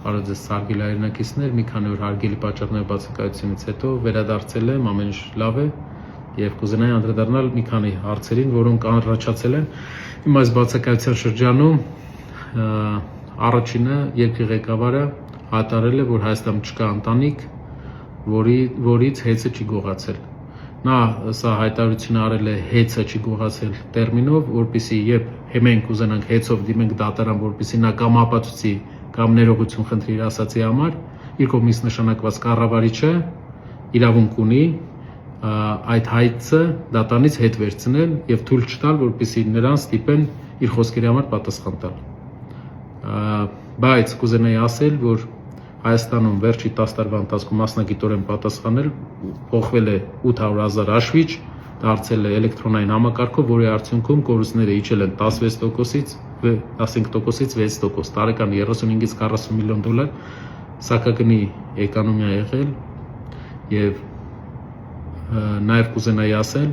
Բարև ձեզ հարգելի հայրենակիցներ, մի քանի օր հարգելի պատճառների բացակայությունից հետո վերադարձել եմ, ամեն ինչ լավ է եւ կուզենայի անդրադառնալ մի քանի հարցերին, որոնք առաջացել են իմ այս բացակայության շրջանում։ Առաջինը երկրի ղեկավարը հայտարարել է, որ Հայաստանում չկա ընտանիք, որից հեծը չի գողացել։ Նա սա հայտարարությունը արել է հեծը չի գողացել տերմինով, որպեսզի երբ մենք ուզենանք հեծով դիմենք դատարան, որպեսզի նա կամ ապացուցի կամ ներողություն խնդրի իր ասացի համար, իր կողմից նշանակված կառավարիչը իրավունք ունի այդ հայցը դատարանից հետ վերցնել եւ թույլ չտալ, որպեսզի նրան ստիպեն իր խոսքերի համար պատասխան տալ։ Բայց կուզենայի ասել, որ Հայաստանում վերջի 10 տարվա ընթացքում մասնագիտորեն պատասխանել փոխվել է 800,000 աշվիչ, դարձել է էլեկտրոնային համակարգով, որի արդյունքում կորուստները իջել են 16%-ից 6%, տարեկան 35-ից 40 միլիոն դոլար սակագնի էկոնոմիա եղել եւ նաեւ կուզենայի ասել,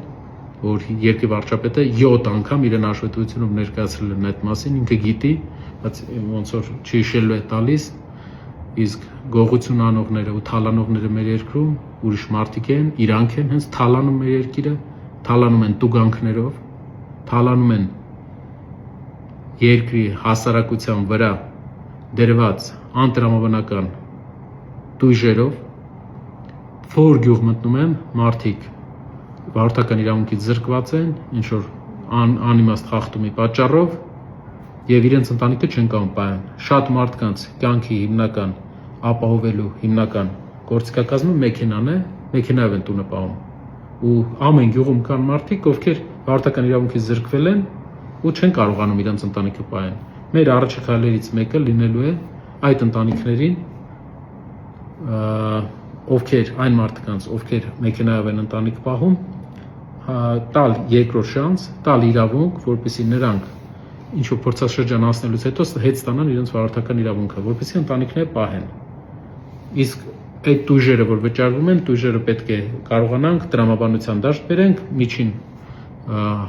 որ երկրի վարչապետը 7 անգամ իրեն հաշվետվությունով ներկայացրել է այդ մասին, ինքը գիտի, բայց ոնց որ չհիշելու է տալիս, իսկ գողություն անողները ու թալանողները մեր երկրում ուրիշ մարդիկ են, իրանք են հենց թալանում մեր երկիրը, թալանում են տուգանքներով, թալանում են երկրի հասարակության վրա դրված անտրամաբանական տույժերով, որ գյուղ մտնում են մարդիկ վարորդական իրավունքից զրկված են, ինչ որ անիմաստ խախտումի պատճառով եւ իրենց ընտանիքը չեն կարող պահել։ Շատ մարդկանց կյանքի հիմնական ապահովելու հիմնական գործիքակազմը մեքենան է, մեքենայով են տունը պահում։ Ու ամեն գյուղում կան մարդիկ, ովքեր վարորդական իրավունքից զրկվել են ու չեն կարողանում իրենց ընտանիքը պահել։ Մեր առաջի քայլերից մեկը լինելու է այդ ընտանիքներին, ովքեր այն մարդկանց, ովքեր մեքենայով են ընտանիք պահում, տալ երկրորդ շանս, տալ իրավունք, որպեսզի նրանք ինչ-որ փորձաշրջան անցնելուց հետո հետ ստանան իրենց վարորդական իրավունքը, որպեսզի ընտանիքները պահեն։ Իսկ այդ տույժերը, որ վճարվում են, տույժերը պետք է կարողանանք տրամաբանության դաշտ բերենք միջին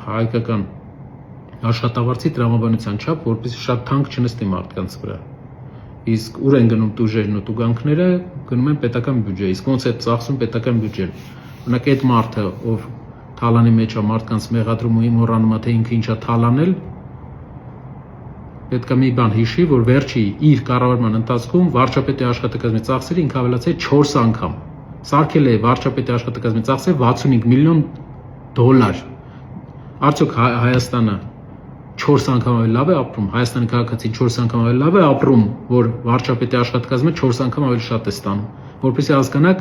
հայկական աշխատավարձի տրամաբանության չափ, որպեսզի շատ թանկ չնստի մարդկանց վրա։ Իսկ ուր են գնում տույժերն ու տուգանքները, գնում են պետական բյուջե, իսկ ոնց է ծախսում պետական բյուջեն։ Օրինակ այդ մարդը, ով թալանի մեջ է մարդկանց մեղադրում ու իմոռանում է, թե ինքը ինչա թալանել, պետք է մի բան հիշի, որ վերջի իր կառավարման ընթացքում վարչապետի աշխատակազմի ծախսերը ինքը ավելացել 4 անգամ։ Սարքել է վարչապետի աշխատակազմի ծախսերը 65 միլիոն դոլար։ Արդյոք Հայաստանը 4 անգամ ավելի լավ է ապրում, Հայաստանի քաղաքացին 4 անգամ ավելի լավ է ապրում, որ վարչապետի աշխատակազմը 4 անգամ ավելի շատ է ստանում, որպեսզի հասկանաք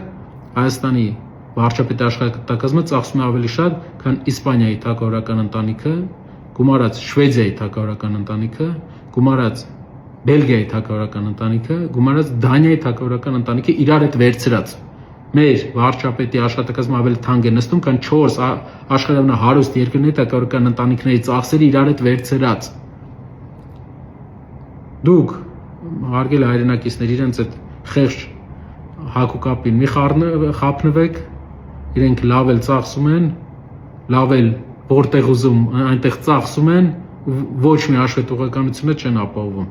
Հայաստանի վարչապետի աշխատակազմը ծախսում է ավելի շատ, քան Իսպանիայի թագավորական ընտանիքը, գումարած Շվեդիայի թագավորական ընտանիքը, գումարած Բելգիայի թագավորական ընտանիքը, գումարած Դանիայի թագավորական ընտանիքը իրար հետ վերցրած։ Մեր վարչապետի աշխատակազմը ավելի թանկ է նստում, քան 4 աշխարհի ամենահարուստ երկրների թագավորական ընտանիքների ծախսերը իրար հետ վերցրած։ Դուք հարգելի հայրենակիցներ, իրենց այդ խեղճ հակուկապին մի խափնվեք, իրենք լավ էլ ծախսում են, լավ էլ որտեղ ուզում այնտեղ ծախսում են, ոչ մի հաշվետվողականությունը չեն ապահովում։